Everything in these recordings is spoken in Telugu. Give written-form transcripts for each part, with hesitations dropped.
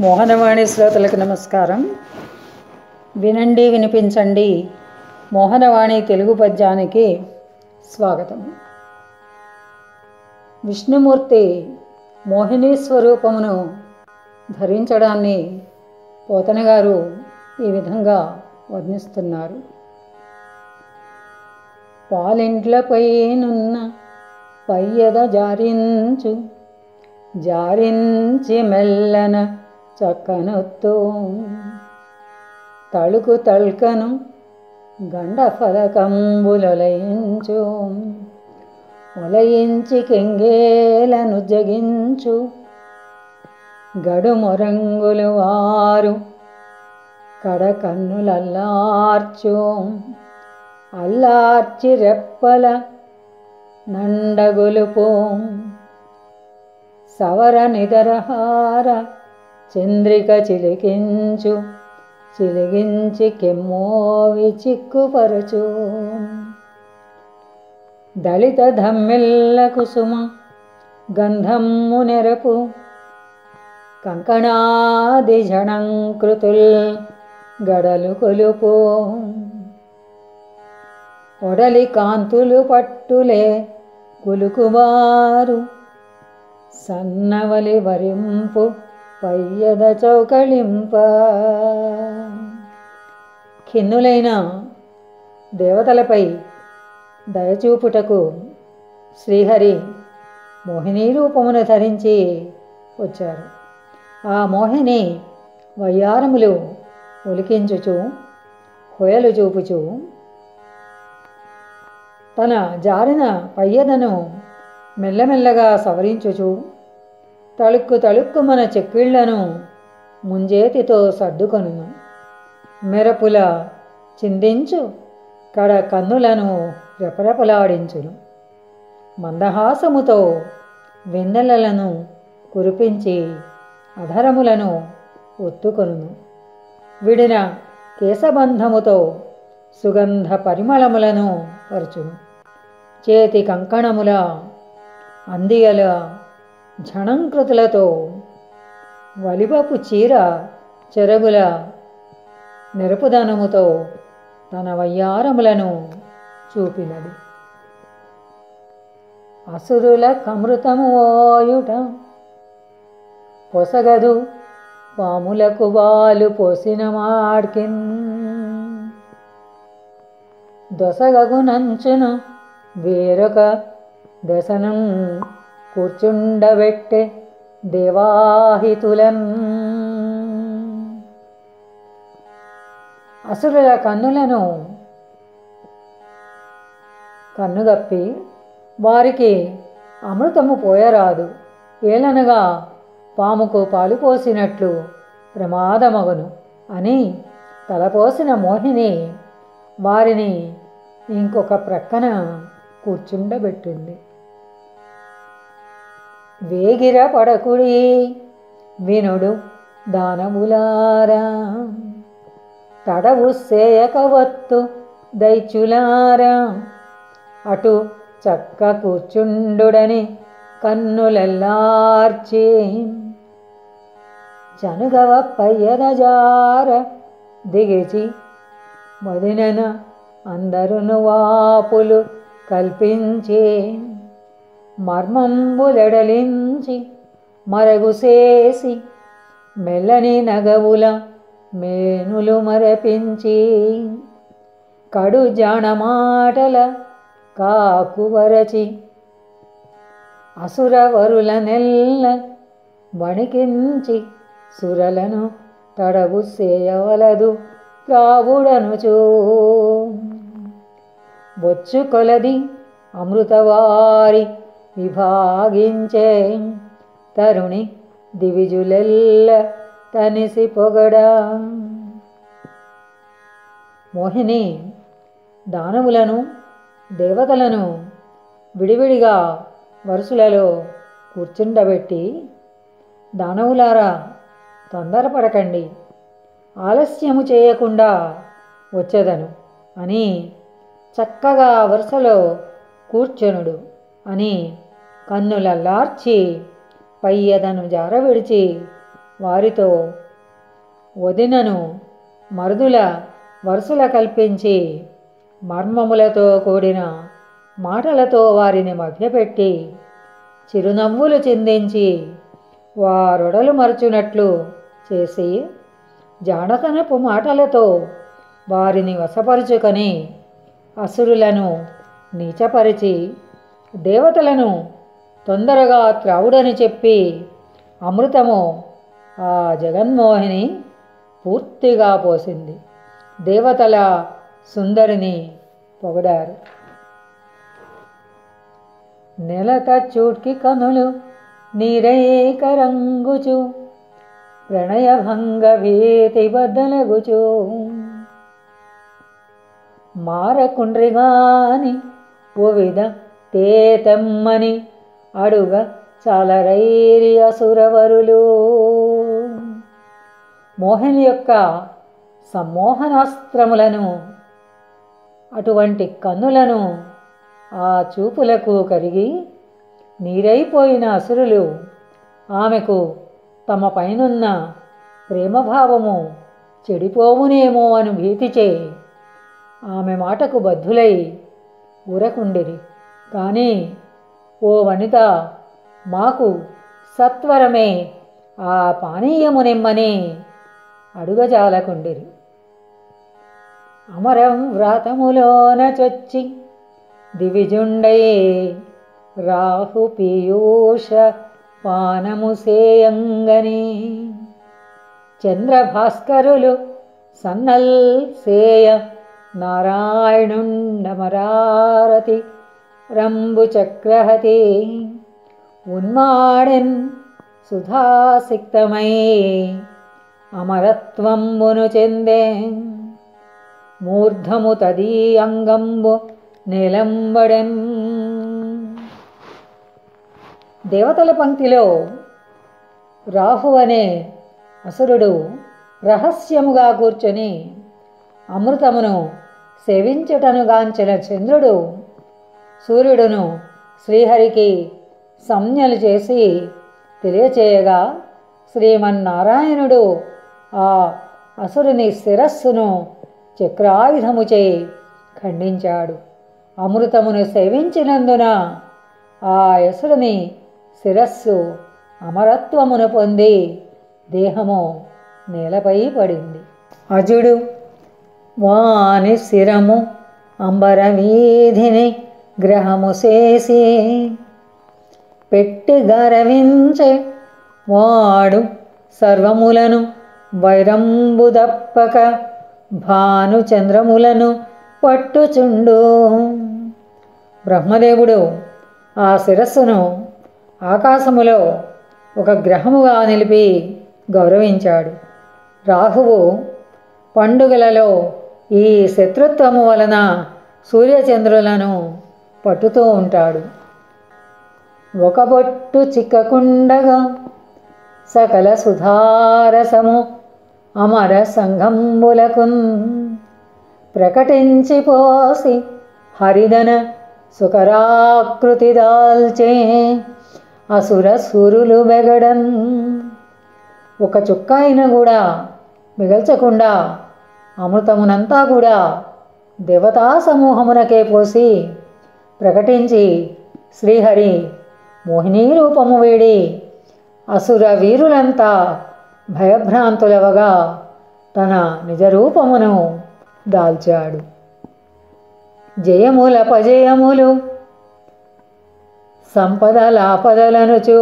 మోహనవాణి శ్రోతలకు నమస్కారం. వినండి వినిపించండి మోహనవాణి తెలుగు పద్యానికి స్వాగతం. విష్ణుమూర్తి మోహిని స్వరూపమును ధరించడాన్ని పోతన గారు ఈ విధంగా వర్ణిస్తున్నారు. పాలింట్లపైనున్న పయ్యద జారించి మెల్లన చక్కనొత్తు తళుకు తల్కను గండ ఫలకంబులొలయించు ఒలయించి కెంగేలను జగించు గడు మొరంగులు వారు కడకన్నులల్లార్చు అల్లార్చి రెప్పల నండగొలుపు సవర నిదరహార చంద్రిక చిలిగించి కెమ్మోవి చిక్కుపరచు దళిత ధమ్మిల్ల కుసుమ గంధమ్ము నెరపు కంకణాది జణంకృతుల్ గడలు కొలుపు ఒడలి కాంతులు పట్టులే కులుకువారు సన్నవలి వరింపు పయ్యద చౌకళింప. ఖిన్నులైన దేవతలపై దయచూపుటకు శ్రీహరి మోహిని రూపమును ధరించి వచ్చారు. ఆ మోహిని వయ్యారములు ఒలికించుచు హొయలు చూపుచు తన జారిన పయ్యదను మెల్లమెల్లగా సవరించుచు తళుక్కు మన చెక్కిళ్లను ముంజేతితో సర్దుకొనును మెరపుల చిందించు కడ కన్నులను రెపరెపలాడించును మందహాసముతో వెన్నెలలను కురిపించి అధరములను ఒత్తుకొనును విడిన కేశబంధముతో సుగంధ పరిమళములను పరచును చేతి కంకణముల అందియల ఝణంకృతులతో వలిపపు చీర చెరగుల నెరపుదనముతో తన వయ్యారములను చూపినది. అసురుల కమృతము ఓయుట పొసగదు పాములకు వాలు పోసిన మాడ్కిన్ దొసగగునంచును వేరొక దశనం కూర్చుండబెట్టె దేవాహితులం. అసురుల కన్నులను కన్నుగప్పి వారికి అమృతము పోయరాదు ఏలనగా పాముకు పాలు పోసినట్లు ప్రమాదమగును అని తలపోసిన మోహిని వారిని ఇంకొక ప్రక్కన కూర్చుండబెట్టింది. వేగిర పడకుడి వినుడు దానవులారా తడవు సేయకవత్తు దైత్యులారా అటు చక్క కూర్చుండుడని కన్నులెల్లార్చి చనుగవ పయ్యదజార దిగిచి వదినన అందరును వాపులు కల్పించి మర్మంబులెడలించి మరగుసేసి మెల్లని నగవుల మేనులు మరపించి కడు జాణమాటల కాకువరచి అసురవరుల నెల్ల వణికించి సురలను తడవు సేయవలదు ప్రావుడనుచూ బొచ్చు కొలది అమృతవారి విభాగించే తరుణి దివిజులెల్ల తనిసి పొగడా. మోహిని దానవులను దేవతలను విడివిడిగా వరుసలలో కూర్చుండబెట్టి దానవులారా తొందరపడకండి ఆలస్యము చేయకుండా వచ్చేదను అని చక్కగా వరుసలో కూర్చొనుడు అని కన్నులల్లార్చి పయ్యదను జారవిడిచి వారితో వదినను మరుదుల వరుసల కల్పించి మర్మములతో కూడిన మాటలతో వారిని మభ్యపెట్టి చిరునవ్వులు చిందించి వారొడలు మరచునట్లు చేసి జానతనపు మాటలతో వారిని వశపరుచుకొని అసురులను నీచపరిచి దేవతలను తొందరగా త్రావుడని చెప్పి అమృతము ఆ జగన్మోహిని పూర్తిగా పోసింది. దేవతల సుందరిని పొగడారు. నెలత చూడ్కి కనులు నీరైక రంగుచు ప్రణయభంగ భీతి బద్దలగుచు మారకుండ్రిగాని ఓవిద తేతమ్మని అడుగ చాలరైరి అసురవరులు. మోహిని యొక్క సమ్మోహనాస్త్రములను, అటువంటి కన్నులను ఆ చూపులకు కరిగి నీరైపోయిన అసురులు ఆమెకు తమ పైనున్న ప్రేమభావము చెడిపోవునేమో అని భీతిచే ఆమె మాటకు బద్ధులై ఊరకుండిరి. కానీ ఓ వనిత, మాకు సత్వరమే ఆ పానీయమునిమ్మని అడుగజాలకుండిరి. అమరం వ్రాతములోన చొచ్చి దివిజుండయే రాహు పీయూష పానము సేయంగని చంద్రభాస్కరులు సన్నల్ సేయ నారాయణుండమరారతి రంబు చక్రహతి ఉన్మాడెన్ సుధాసిక్తమై అమరత్వంబును చెందే మూర్ధము తదీ అంగంబు నిలంబడెన్. దేవతల పంక్తిలో రాహు అనే అసురుడు రహస్యముగా కూర్చొని అమృతమును సేవించుటనుగాంచిన చంద్రుడు సూర్యుడును శ్రీహరికి సంజ్ఞలు చేసి తెలియచేయగా శ్రీమన్నారాయణుడు ఆ అసురుని శిరస్సును చక్రాయుధముచే ఖండించాడు. అమృతమును సేవించినందున ఆ అసురుని శిరస్సు అమరత్వమును పొంది దేహము నేలపై పడింది. అజుడు వాని శిరము అంబరవీధిని గ్రహము చేసి పెట్టి గరవించే వాడు సర్వములను వైరంబు దప్పక భాను చంద్రములను పట్టుచుండు. బ్రహ్మదేవుడు ఆ శిరస్సును ఆకాశములో ఒక గ్రహముగా నిలిపి గౌరవించాడు. రాహువు పండుగలలో ఈ శత్రుత్వము వలన సూర్యచంద్రులను పట్టుతూ ఉంటాడు. ఒక బొట్టు చిక్కకుండగా సకల సుధారసము అమర సంఘంబులకున్ ప్రకటించిపోసి హరిదన సుకరాకృతి దాల్చే అసుర సురులు బెగడన్. ఒక చుక్క అయినా కూడా మిగల్చకుండా అమృతమునంతా కూడా దేవతా సమూహమునకే పోసి ప్రకటించి శ్రీహరి మోహినీ రూపము వేడి అసుర వీరులంతా భయభ్రాంతులవగా తన నిజరూపమును దాల్చాడు. జయములపజయములు సంపదలాపదలనుచు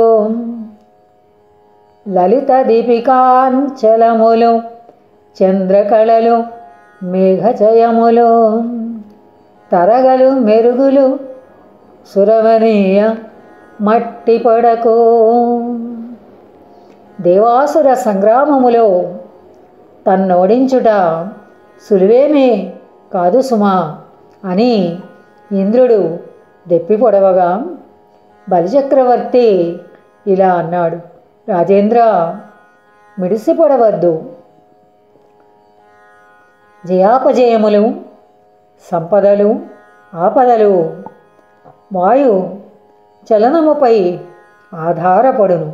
లలిత దీపికాంచలములు చంద్రకళలు మేఘచయములు తరగలు మెరుగులు సురవనీయ మట్టి పడకు. దేవాసుర సంగ్రామములో తన్నోడించుట సులువేమే కాదు సుమా అని ఇంద్రుడు దెప్పి పొడవగా బలిచక్రవర్తి ఇలా అన్నాడు, రాజేంద్ర, మిడిసిపొడవద్దు. జయాపజయములు సంపదలు ఆపదలు వాయు చలనముపై ఆధారపడును.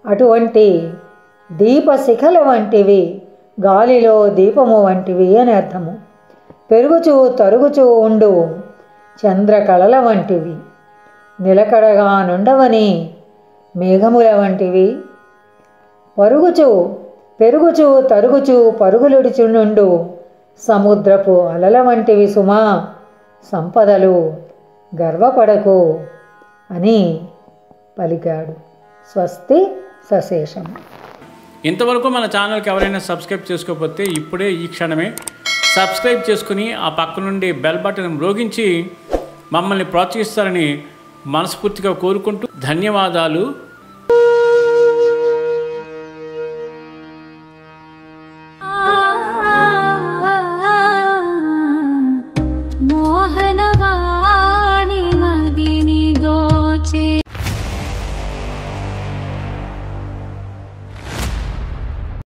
అటువంటి దీపశిఖల వంటివి, గాలిలో దీపము వంటివి అని అర్థము. పెరుగుచూ తరుగుచూ ఉండు చంద్రకళల వంటివి, నిలకడగా నుండవని మేఘముల వంటివి. పెరుగుచూ తరుగుచూ పరుగులుడుచునుండు సముద్రపు అలల వంటివి సుమా, సంపదలు గర్వపడకు అని పలికాడు. స్వస్తి సశేషం. ఇంతవరకు మన ఛానల్కి ఎవరైనా సబ్స్క్రైబ్ చేసుకోకపోతే ఇప్పుడే ఈ క్షణమే సబ్స్క్రైబ్ చేసుకుని ఆ పక్క నుండి బెల్ బటన్ మ్రోగించి మమ్మల్ని ప్రోత్సహిస్తారని మనస్ఫూర్తిగా కోరుకుంటూ ధన్యవాదాలు.